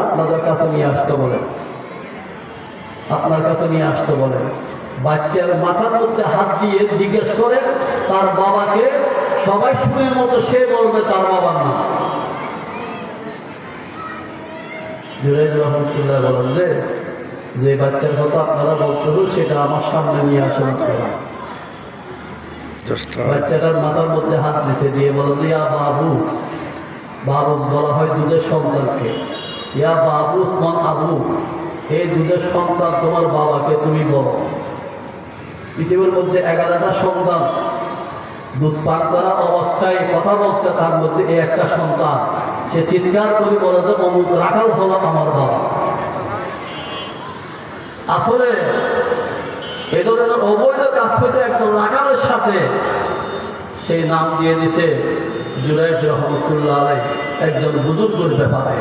আপনাদের কাছে নিয়ে আসতে বলে, আপনার কাছে নিয়ে আসতে বলে। বাচ্চার মাথার মধ্যে হাত দিয়ে জিজ্ঞেস করেন তার বাবাকে, সবাই শুনে মতো সে বলবে তার বাবার নাম। জুনাইদ রহমতুল্লাহ বলেন যে বাচ্চার কথা আপনারা বলতেছেন সেটা আমার সামনে নিয়ে আসেন আপনারা। বাচ্চাটার মাথার মধ্যে হাত দিছে, দিয়ে বলেন ইয়া বাবুস। বাবুস বলা হয় দুধের সন্তানকে। ইয়া বাবুস মন আবু, এই দুধের সন্তান তোমার বাবাকে তুমি বলো। পৃথিবীর মধ্যে 11টা সন্তান দুধ পান করা অবস্থায় কথা বলছে, তার মধ্যে এই একটা সন্তান সে চিৎকার করে বলে যে অমুক রাখাল হলো আমার বাবা। আসলে এ ধরনের অবৈধ কাজ হয়েছে একজন রাখালের সাথে, সেই নাম দিয়ে দিছে জুনাইদ রহমতুল্লাহ আলাইহি একজন বুজুর্গের ব্যাপারে।